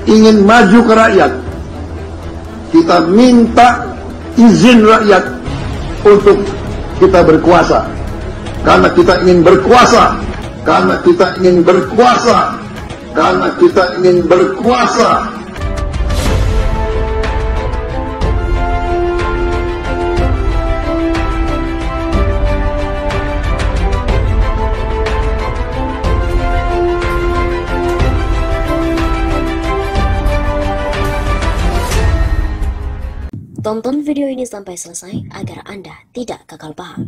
ingin maju ke rakyat, kita minta izin rakyat untuk kita berkuasa. Karena kita ingin berkuasa, karena kita ingin berkuasa, karena kita ingin berkuasa. Tonton video ini sampai selesai agar Anda tidak gagal paham.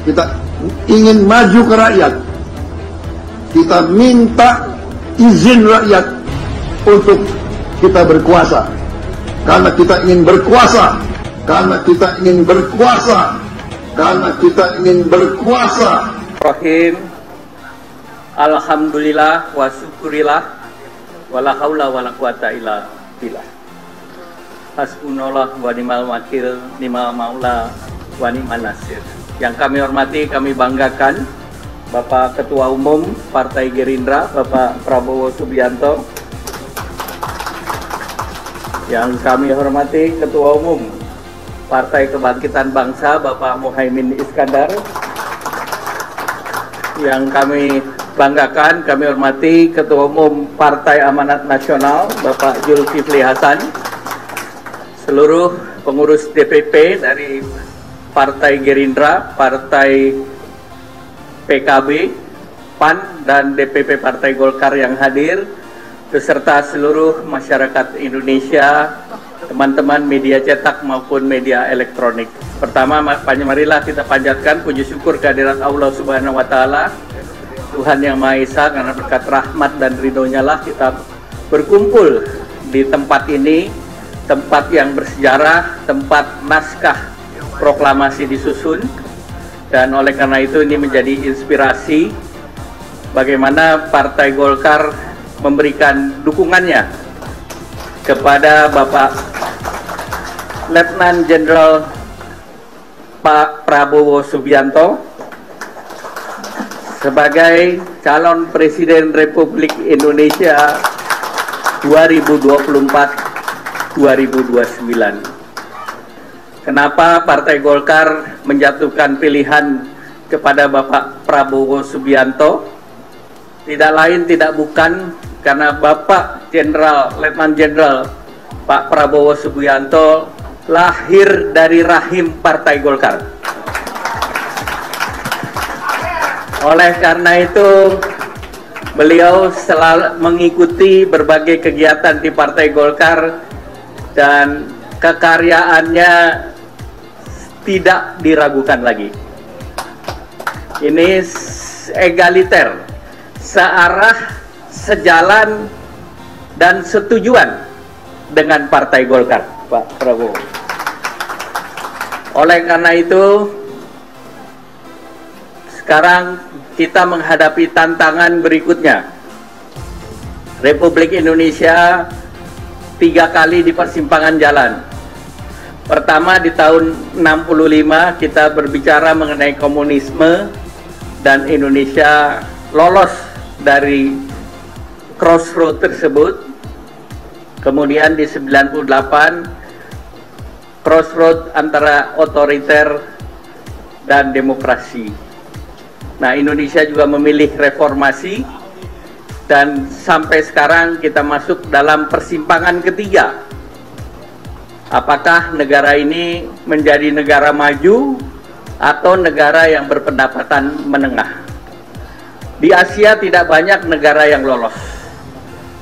Kita ingin maju ke rakyat, kita minta izin rakyat untuk kita berkuasa. Karena kita ingin berkuasa, karena kita ingin berkuasa, karena kita ingin berkuasa. Rahim, alhamdulillah wa syukurillah, wala haula wala quwata illa billah. Hasbunallah wa ni'mal wakil, ni'mal maula wa ni'man nasir. Yang kami hormati, kami banggakan Bapak Ketua Umum Partai Gerindra, Bapak Prabowo Subianto. Yang kami hormati Ketua Umum Partai Kebangkitan Bangsa, Bapak Muhaimin Iskandar. Yang kami banggakan, kami hormati Ketua Umum Partai Amanat Nasional, Bapak Zulkifli Hasan. Seluruh pengurus DPP dari Partai Gerindra, Partai PKB, PAN, dan DPP Partai Golkar yang hadir, beserta seluruh masyarakat Indonesia, teman-teman media cetak maupun media elektronik. Pertama, marilah kita panjatkan puji syukur kehadirat Allah Subhanahu wa Ta'ala, Tuhan Yang Maha Esa, karena berkat rahmat dan ridhonya lah kita berkumpul di tempat ini, tempat yang bersejarah, tempat naskah proklamasi disusun, dan oleh karena itu ini menjadi inspirasi bagaimana Partai Golkar memberikan dukungannya kepada Bapak Letnan Jenderal Pak Prabowo Subianto sebagai calon Presiden Republik Indonesia 2024-2029. Kenapa Partai Golkar menjatuhkan pilihan kepada Bapak Prabowo Subianto? Tidak lain tidak bukan karena Bapak Letnan Jenderal Pak Prabowo Subianto lahir dari rahim Partai Golkar. Oleh karena itu, beliau selalu mengikuti berbagai kegiatan di Partai Golkar dan kekaryaannya tidak diragukan lagi. Ini egaliter, searah, sejalan, dan setujuan dengan Partai Golkar, Pak Prabowo. Oleh karena itu, sekarang kita menghadapi tantangan berikutnya. Republik Indonesia 3 kali di persimpangan jalan. Pertama, di tahun 65 kita berbicara mengenai komunisme dan Indonesia lolos dari crossroad tersebut. Kemudian di 98 crossroad antara otoriter dan demokrasi. Nah, Indonesia juga memilih reformasi dan sampai sekarang kita masuk dalam persimpangan ketiga. Apakah negara ini menjadi negara maju atau negara yang berpendapatan menengah? Di Asia tidak banyak negara yang lolos.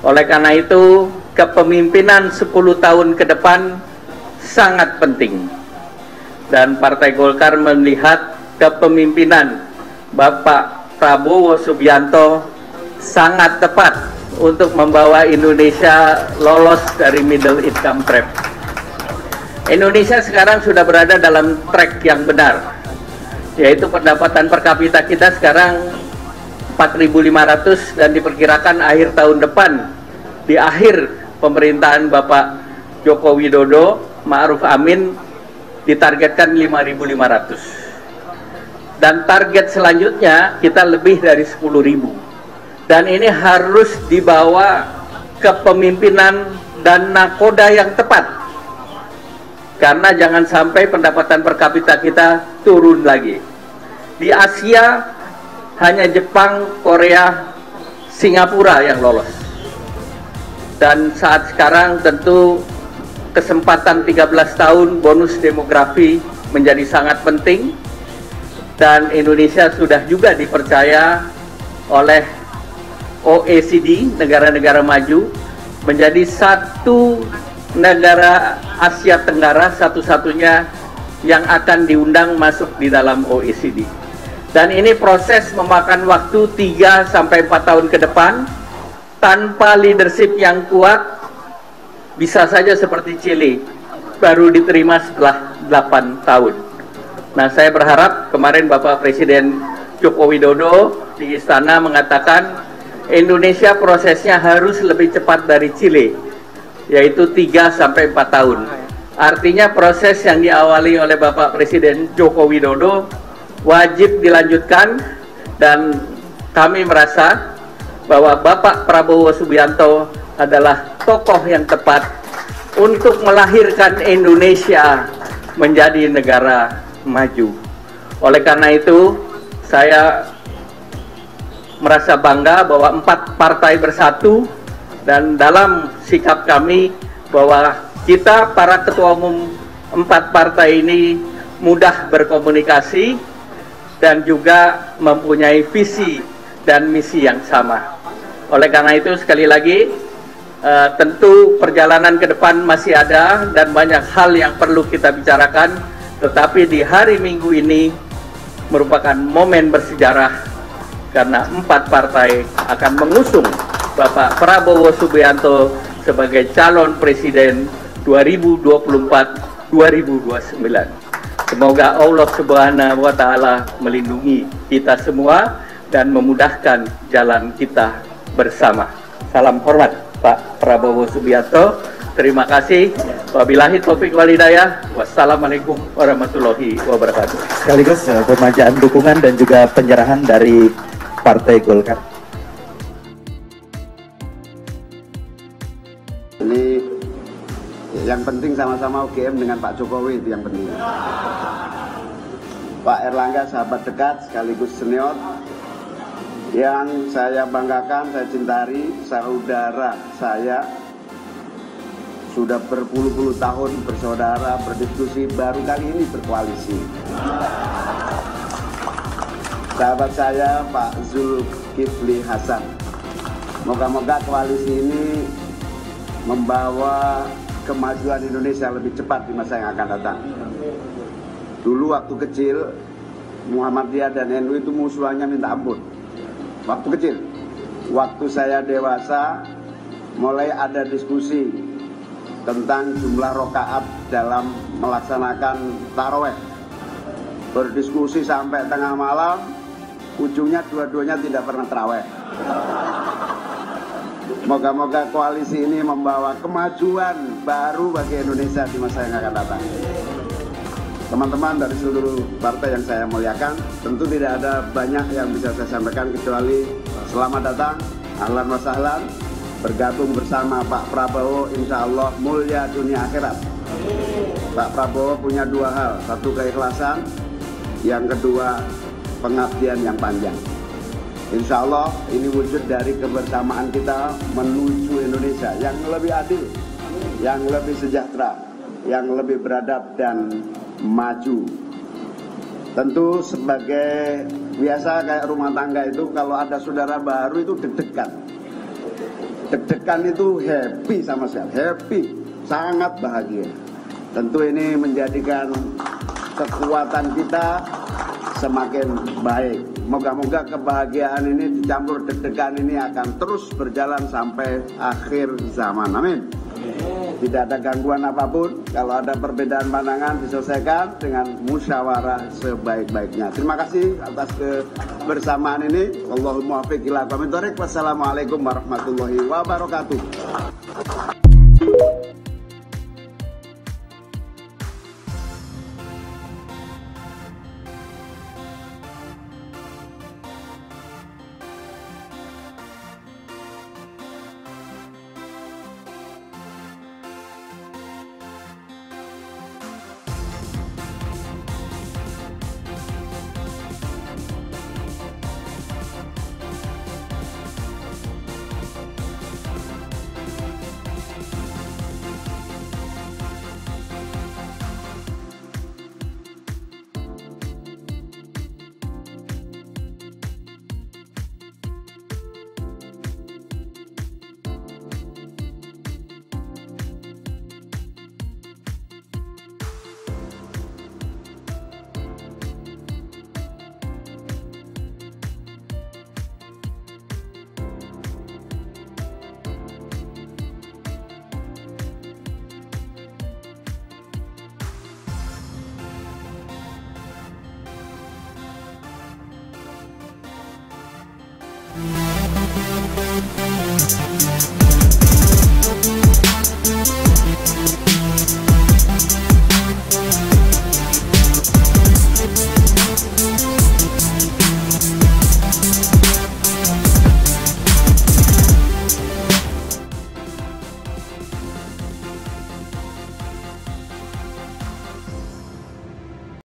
Oleh karena itu, kepemimpinan 10 tahun ke depan sangat penting. Dan Partai Golkar melihat kepemimpinan Bapak Prabowo Subianto sangat tepat untuk membawa Indonesia lolos dari middle income trap. Indonesia sekarang sudah berada dalam track yang benar, yaitu pendapatan per kapita kita sekarang 4.500 dan diperkirakan akhir tahun depan, di akhir pemerintahan Bapak Joko Widodo, Ma'ruf Amin, ditargetkan 5.500. Dan target selanjutnya kita lebih dari 10.000. Dan ini harus dibawa kepemimpinan dan nakoda yang tepat. Karena jangan sampai pendapatan per kapita kita turun lagi. Di Asia hanya Jepang, Korea, Singapura yang lolos. Dan saat sekarang tentu kesempatan 13 tahun bonus demografi menjadi sangat penting. Dan Indonesia sudah juga dipercaya oleh OECD, negara-negara maju, menjadi satu negara Asia Tenggara satu-satunya yang akan diundang masuk di dalam OECD. Dan ini proses memakan waktu 3-4 tahun ke depan. Tanpa leadership yang kuat, bisa saja seperti Chile, baru diterima setelah 8 tahun. Nah, saya berharap kemarin Bapak Presiden Joko Widodo di istana mengatakan Indonesia prosesnya harus lebih cepat dari Chile, yaitu 3-4 tahun. Artinya proses yang diawali oleh Bapak Presiden Joko Widodo wajib dilanjutkan, dan kami merasa bahwa Bapak Prabowo Subianto adalah tokoh yang tepat untuk melahirkan Indonesia menjadi negara maju. Oleh karena itu, saya merasa bangga bahwa 4 partai bersatu, dan dalam sikap kami bahwa kita para ketua umum 4 partai ini mudah berkomunikasi dan juga mempunyai visi dan misi yang sama. Oleh karena itu, sekali lagi, tentu perjalanan ke depan masih ada dan banyak hal yang perlu kita bicarakan, tetapi di hari Minggu ini merupakan momen bersejarah karena 4 partai akan mengusung Bapak Prabowo Subianto sebagai calon presiden 2024-2029. Semoga Allah Subhanahu wa Ta'ala melindungi kita semua dan memudahkan jalan kita bersama. Salam hormat Pak Prabowo Subianto. Terima kasih. Wabillahi taufiq wal hidayah. Wassalamualaikum warahmatullahi wabarakatuh. Sekaligus pemajaan dukungan dan juga penyerahan dari Partai Golkar. Ini yang penting sama-sama UGM dengan Pak Jokowi, itu yang penting. Pak Erlangga sahabat dekat sekaligus senior yang saya banggakan, saya cintai, saudara saya, sudah berpuluh-puluh tahun bersaudara, berdiskusi, baru kali ini berkoalisi. Sahabat saya Pak Zulkifli Hasan, moga-moga koalisi ini membawa kemajuan Indonesia lebih cepat di masa yang akan datang. Dulu waktu kecil, Muhammadiyah dan NU itu musuhannya minta ampun. Waktu kecil. Waktu saya dewasa, mulai ada diskusi tentang jumlah rakaat dalam melaksanakan taraweh. Berdiskusi sampai tengah malam, ujungnya dua-duanya tidak pernah taraweh. Moga-moga koalisi ini membawa kemajuan baru bagi Indonesia di masa yang akan datang. Teman-teman dari seluruh partai yang saya muliakan, tentu tidak ada banyak yang bisa saya sampaikan kecuali selamat datang, ahlan wa sahlan, bergabung bersama Pak Prabowo, insya Allah mulia dunia akhirat. Pak Prabowo punya 2 hal, satu keikhlasan, yang kedua pengabdian yang panjang. Insya Allah ini wujud dari kebersamaan kita menuju Indonesia yang lebih adil, yang lebih sejahtera, yang lebih beradab dan maju. Tentu sebagai biasa kayak rumah tangga itu, kalau ada saudara baru itu deg-degan. deg-degan itu happy sama sekali, happy, sangat bahagia. Tentu ini menjadikan kekuatan kita semakin baik. Moga-moga kebahagiaan ini dicampur deg-degan ini akan terus berjalan sampai akhir zaman. Amin. Tidak ada gangguan apapun. Kalau ada perbedaan pandangan diselesaikan dengan musyawarah sebaik-baiknya. Terima kasih atas kebersamaan ini. Allahumma muwaffiq ila aqwamit thoriq. Wassalamualaikum warahmatullahi wabarakatuh.